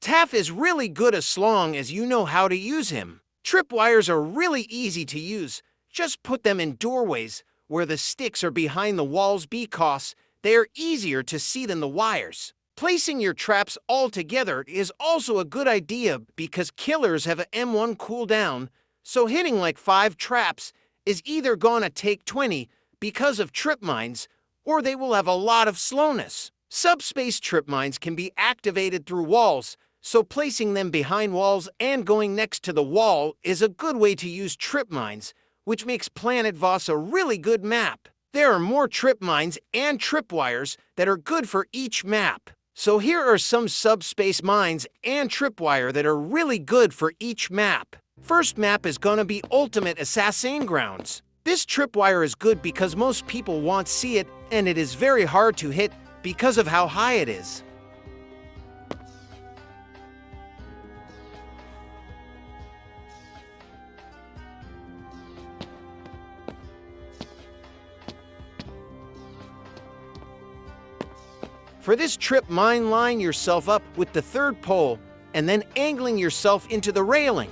Taph is really good as long as you know how to use him. Tripwires are really easy to use. Just put them in doorways where the sticks are behind the walls because they are easier to see than the wires. Placing your traps all together is also a good idea because killers have an M1 cooldown, so hitting like 5 traps is either gonna take 20 because of trip mines, or they will have a lot of slowness. Subspace trip mines can be activated through walls, so placing them behind walls and going next to the wall is a good way to use trip mines, which makes Planet Voss a really good map. There are more trip mines and tripwires that are good for each map. So here are some subspace mines and tripwire that are really good for each map. First map is gonna be Ultimate Assassin Grounds. This tripwire is good because most people won't see it, and it is very hard to hit because of how high it is. For this trip mine, line yourself up with the third pole and then angling yourself into the railing.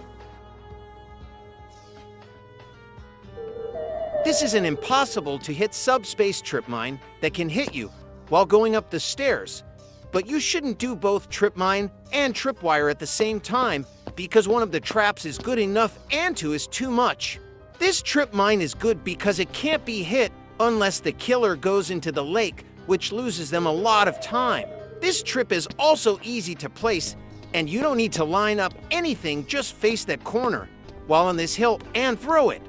This is an impossible to hit subspace trip mine that can hit you while going up the stairs, but you shouldn't do both trip mine and tripwire at the same time because one of the traps is good enough and two is too much. This trip mine is good because it can't be hit unless the killer goes into the lake, which loses them a lot of time. This trip is also easy to place, and you don't need to line up anything, just face that corner while on this hill and throw it.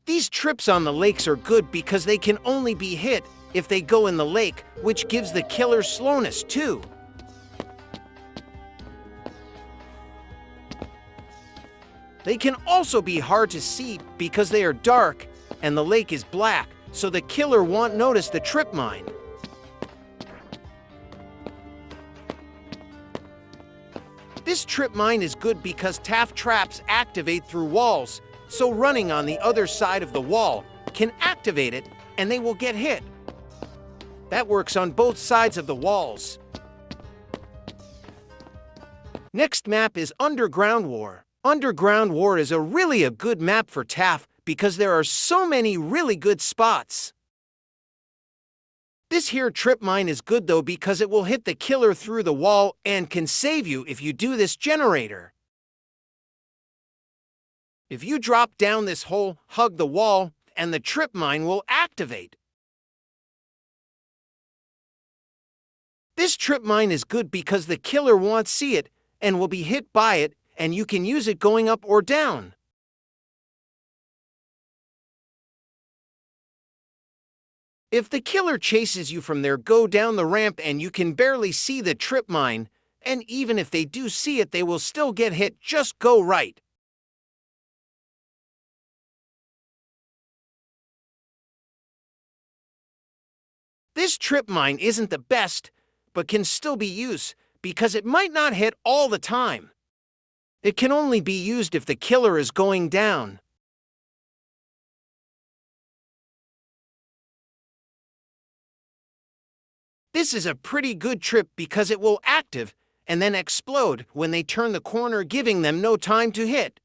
These trips on the lakes are good because they can only be hit if they go in the lake, which gives the killer slowness too. They can also be hard to see because they are dark and the lake is black, so the killer won't notice the trip mine. This trip mine is good because taph traps activate through walls, so running on the other side of the wall can activate it and they will get hit. That works on both sides of the walls. Next map is Underground War. Underground War is really a good map for taph because there are so many really good spots. This here trip mine is good though because it will hit the killer through the wall and can save you if you do this generator. If you drop down this hole, hug the wall, and the trip mine will activate. This trip mine is good because the killer won't see it and will be hit by it, and you can use it going up or down. If the killer chases you from there, go down the ramp and you can barely see the trip mine, and even if they do see it, they will still get hit. Just go right. This trip mine isn't the best, but can still be used because it might not hit all the time. It can only be used if the killer is going down. This is a pretty good trip because it will active and then explode when they turn the corner, giving them no time to hit.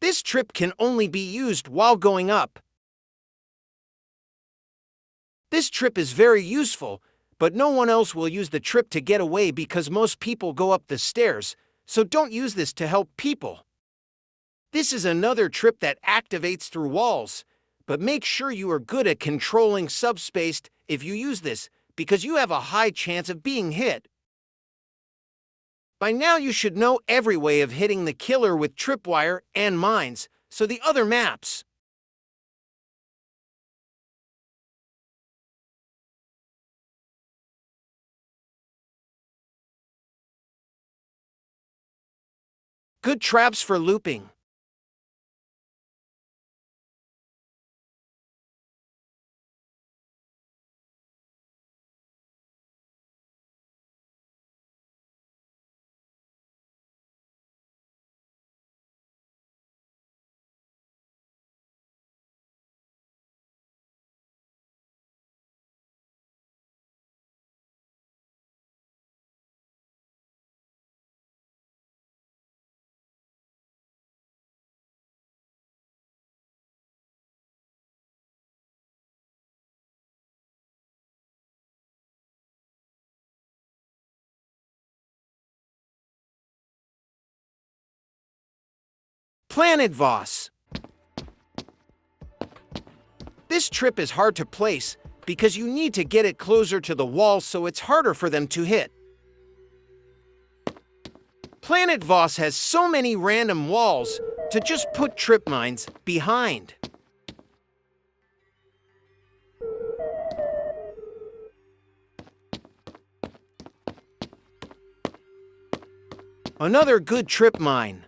This trip can only be used while going up. This trip is very useful, but no one else will use the trip to get away because most people go up the stairs, so don't use this to help people. This is another trip that activates through walls, but make sure you are good at controlling subspace if you use this, because you have a high chance of being hit. By now you should know every way of hitting the killer with tripwire and mines, so the other maps. Good traps for looping. Planet Voss. This trip is hard to place because you need to get it closer to the wall so it's harder for them to hit. Planet Voss has so many random walls to just put trip mines behind. Another good trip mine.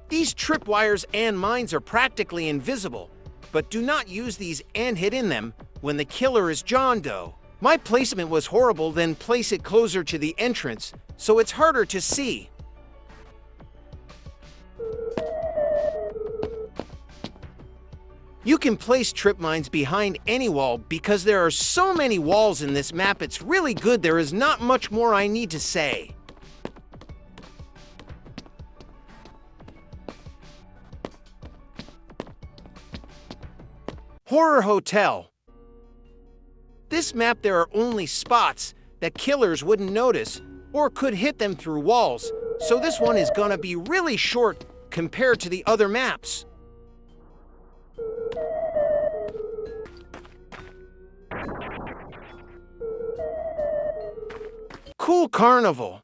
These tripwires and mines are practically invisible, but do not use these and hit in them when the killer is John Doe. My placement was horrible, then place it closer to the entrance, so it's harder to see. You can place trip mines behind any wall because there are so many walls in this map. It's really good. There is not much more I need to say. Horror Hotel. This map, there are only spots that killers wouldn't notice or could hit them through walls, so this one is gonna be really short compared to the other maps. Cool Carnival.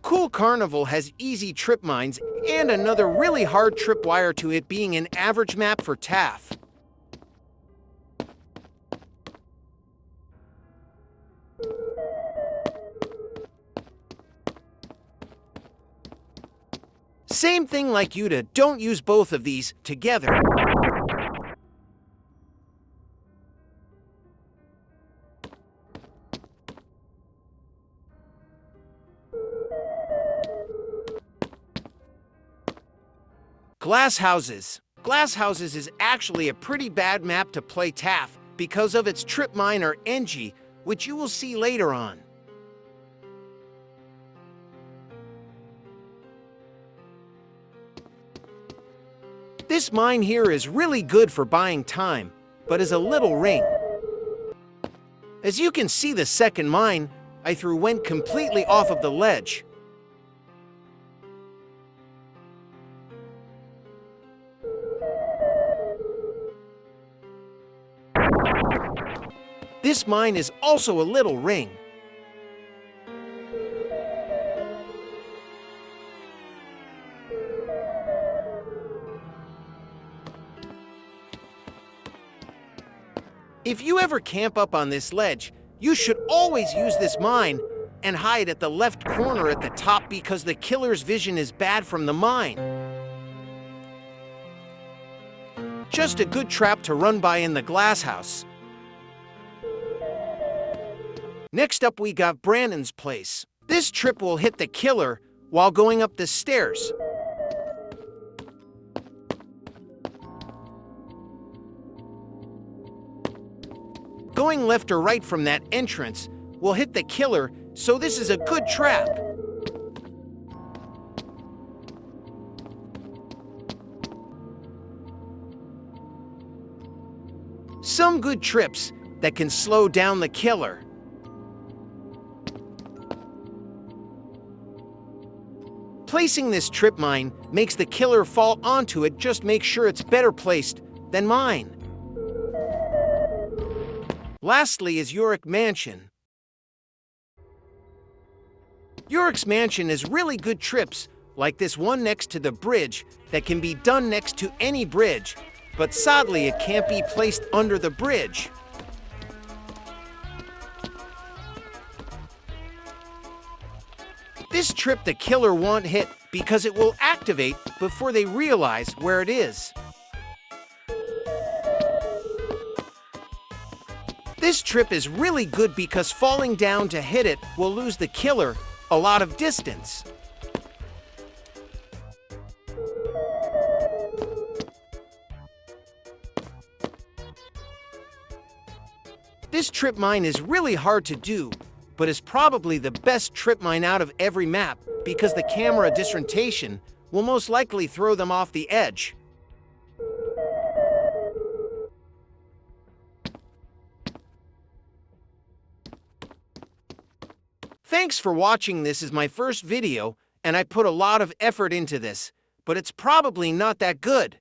Cool Carnival has easy trip mines and another really hard tripwire to it, being an average map for taph. Same thing like Yuta, don't use both of these together. Glass Houses. Glass Houses is actually a pretty bad map to play taph because of its trip mine or NG, which you will see later on. This mine here is really good for buying time, but is a little ring. As you can see, the second mine I threw went completely off of the ledge. This mine is also a little ring. If you ever camp up on this ledge, you should always use this mine and hide at the left corner at the top because the killer's vision is bad from the mine. Just a good trap to run by in the glass house. Next up, we got Brandon's place. This trip will hit the killer while going up the stairs. Going left or right from that entrance will hit the killer, so this is a good trap. Some good trips that can slow down the killer. Placing this trip mine makes the killer fall onto it. Just make sure it's better placed than mine. Lastly is Yorick Mansion. Yorick's Mansion is really good trips, like this one next to the bridge that can be done next to any bridge, but sadly it can't be placed under the bridge. This trip the killer won't hit because it will activate before they realize where it is. This trip is really good because falling down to hit it will lose the killer a lot of distance. This trip mine is really hard to do, but is probably the best trip mine out of every map because the camera disorientation will most likely throw them off the edge. Thanks for watching. This is my first video, and I put a lot of effort into this, but it's probably not that good.